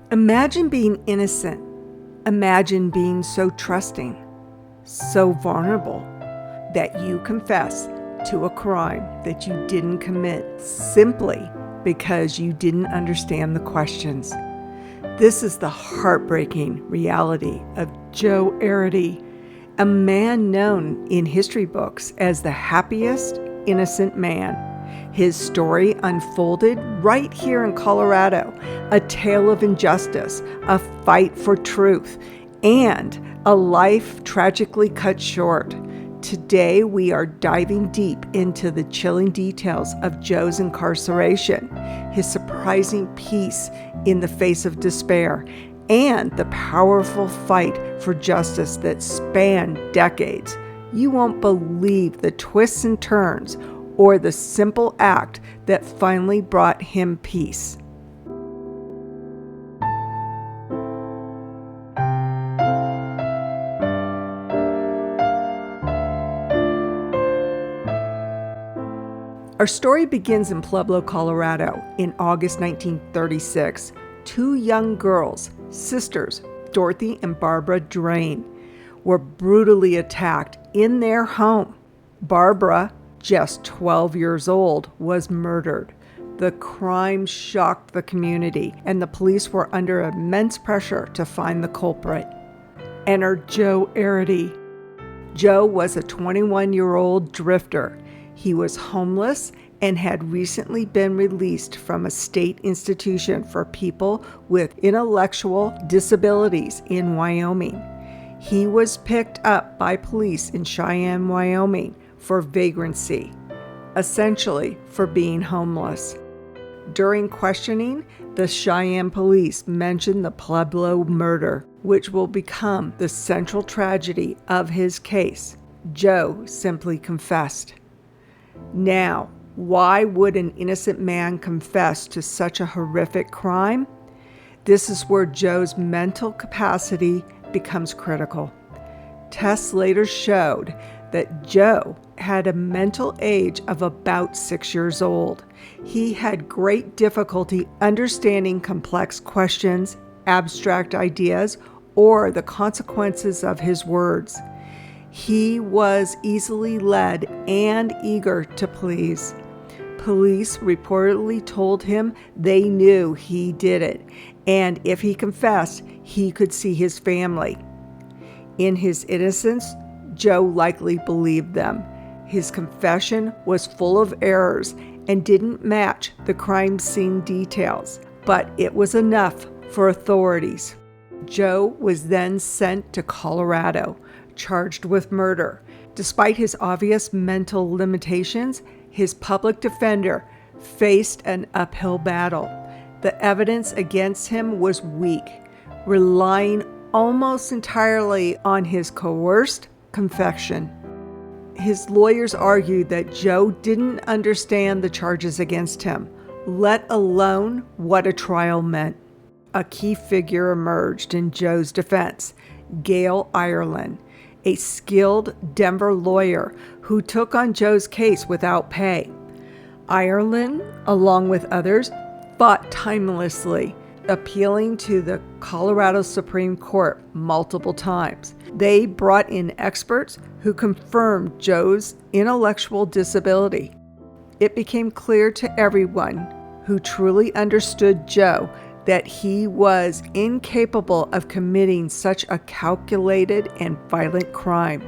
Imagine being innocent. Imagine being so trusting, so vulnerable, that you confess to a crime that you didn't commit simply because you didn't understand the questions. This is the heartbreaking reality of Joe Arridy, a man known in history books as the happiest innocent man. His story unfolded right here in Colorado, a tale of injustice, a fight for truth, and a life tragically cut short. Today, we are diving deep into the chilling details of Joe's incarceration, his surprising peace in the face of despair, and the powerful fight for justice that spanned decades. You won't believe the twists and turns or the simple act that finally brought him peace. Our story begins in Pueblo, Colorado in August 1936. Two young girls, sisters, Dorothy and Barbara Drain, were brutally attacked in their home. Barbara, just 12 years old, was murdered. The crime shocked the community, and the police were under immense pressure to find the culprit. Enter Joe Arridy. Joe was a 21-year-old drifter. He was homeless and had recently been released from a state institution for people with intellectual disabilities in Wyoming. He was picked up by police in Cheyenne, Wyoming for vagrancy, essentially for being homeless. During questioning, the Cheyenne police mentioned the Pueblo murder, which will become the central tragedy of his case. Joe simply confessed. Now, why would an innocent man confess to such a horrific crime? This is where Joe's mental capacity becomes critical. Tests later showed that Joe had a mental age of about 6 years old. He had great difficulty understanding complex questions, abstract ideas, or the consequences of his words. He was easily led and eager to please. Police reportedly told him they knew he did it, and if he confessed, he could see his family. In his innocence, Joe likely believed them. His confession was full of errors and didn't match the crime scene details, but it was enough for authorities. Joe was then sent to Colorado, charged with murder. Despite his obvious mental limitations, his public defender faced an uphill battle. The evidence against him was weak, relying almost entirely on his coerced confession. His lawyers argued that Joe didn't understand the charges against him, let alone what a trial meant. A key figure emerged in Joe's defense, Gail Ireland, a skilled Denver lawyer who took on Joe's case without pay. Ireland, along with others, fought tirelessly, appealing to the Colorado Supreme Court multiple times. They brought in experts who confirmed Joe's intellectual disability. It became clear to everyone who truly understood Joe that he was incapable of committing such a calculated and violent crime.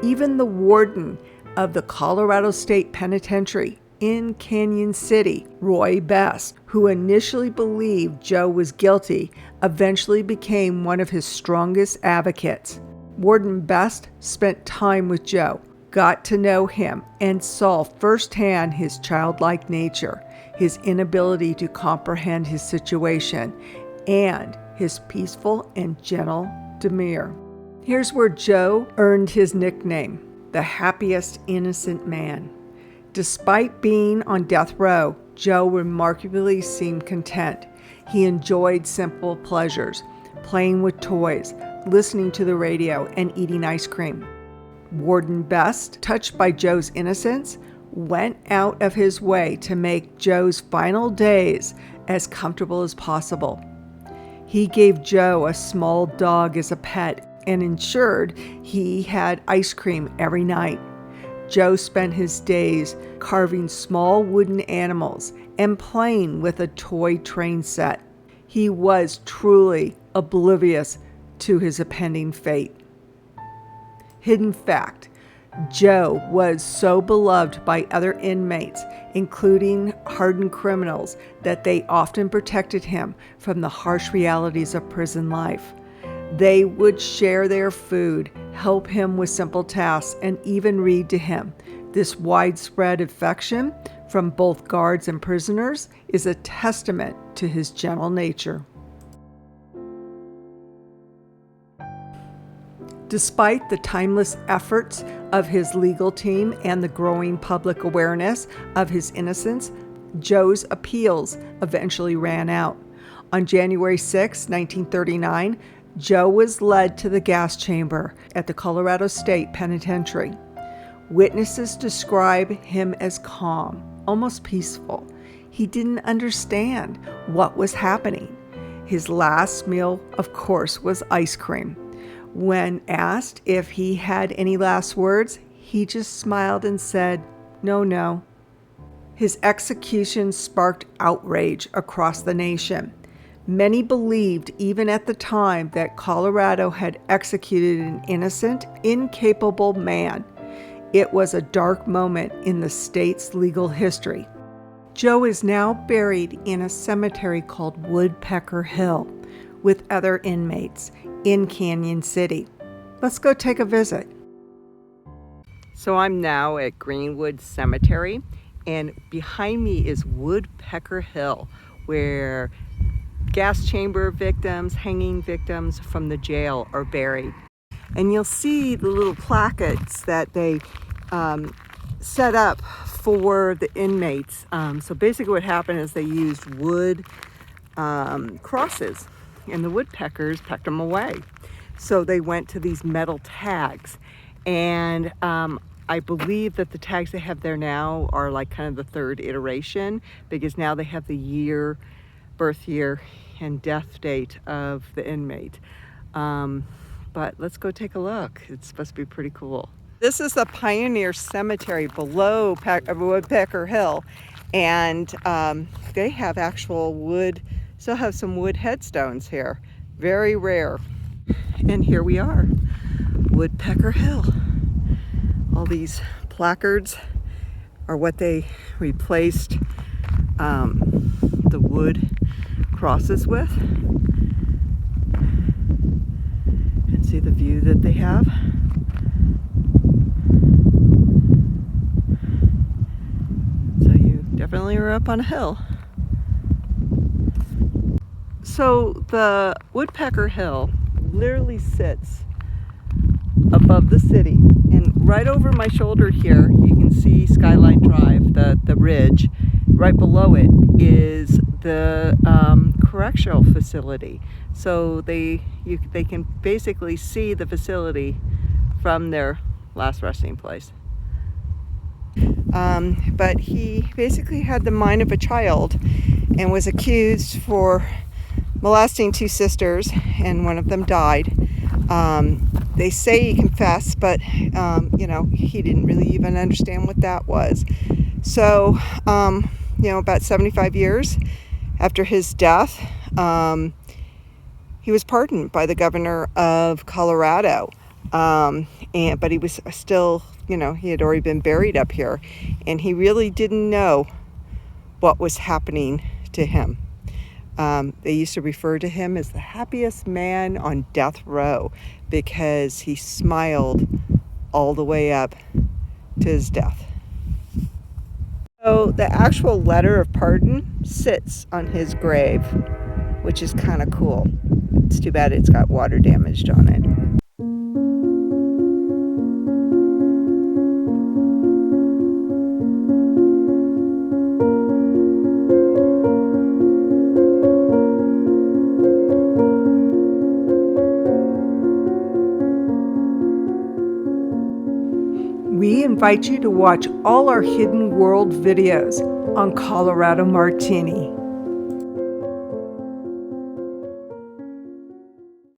Even the warden of the Colorado State Penitentiary in Cañon City, Roy Best, who initially believed Joe was guilty, eventually became one of his strongest advocates. Warden Best spent time with Joe, got to know him, and saw firsthand his childlike nature, his inability to comprehend his situation, and his peaceful and gentle demeanor. Here's where Joe earned his nickname, the Happiest Innocent Man. Despite being on death row, Joe remarkably seemed content. He enjoyed simple pleasures, playing with toys, listening to the radio, and eating ice cream. Warden Best, touched by Joe's innocence, went out of his way to make Joe's final days as comfortable as possible. He gave Joe a small dog as a pet and ensured he had ice cream every night. Joe spent his days carving small wooden animals and playing with a toy train set. He was truly oblivious to his impending fate. Hidden fact: Joe was so beloved by other inmates, including hardened criminals, that they often protected him from the harsh realities of prison life. They would share their food, help him with simple tasks, and even read to him. This widespread affection from both guards and prisoners is a testament to his gentle nature. Despite the timeless efforts of his legal team and the growing public awareness of his innocence, Joe's appeals eventually ran out. On January 6, 1939, Joe was led to the gas chamber at the Colorado State Penitentiary. Witnesses describe him as calm, almost peaceful. He didn't understand what was happening. His last meal, of course, was ice cream. When asked if he had any last words, he just smiled and said, "No." His execution sparked outrage across the nation. Many believed, even at the time, that Colorado had executed an innocent, incapable man. It was a dark moment in the state's legal history. Joe is now buried in a cemetery called Woodpecker Hill with other inmates in Cañon City. Let's go take a visit. So I'm now at Greenwood Cemetery, and behind me is Woodpecker Hill, where gas chamber victims, hanging victims from the jail are buried. And you'll see the little plaques that they set up for the inmates. So basically what happened is they used wood crosses, and the woodpeckers pecked them away. So they went to these metal tags, and I believe that the tags they have there now are like kind of the third iteration, because now they have the year, birth year, and death date of the inmate. But let's go take a look. It's supposed to be pretty cool. This is the Pioneer Cemetery below Woodpecker Hill, and they have actual wood, still have some wood headstones here. Very rare. And here we are, Woodpecker Hill. All these placards are what they replaced the wood crosses with. And see the view that they have. So you definitely are up on a hill. So the Woodpecker Hill literally sits above the city, and right over my shoulder here you can see Skyline Drive, the ridge. Right below it is the correctional facility, so they can basically see the facility from their last resting place. But he basically had the mind of a child and was accused for molesting two sisters, and one of them died. They say he confessed, but he didn't really even understand what that was. So about 75 years after his death, he was pardoned by the governor of Colorado, but he was still, he had already been buried up here, and he really didn't know what was happening to him. They used to refer to him as the happiest man on death row because he smiled all the way up to his death. So the actual letter of pardon sits on his grave, which is kind of cool. It's too bad it's got water damaged on it. We invite you to watch all our Hidden World videos on Colorado Martini.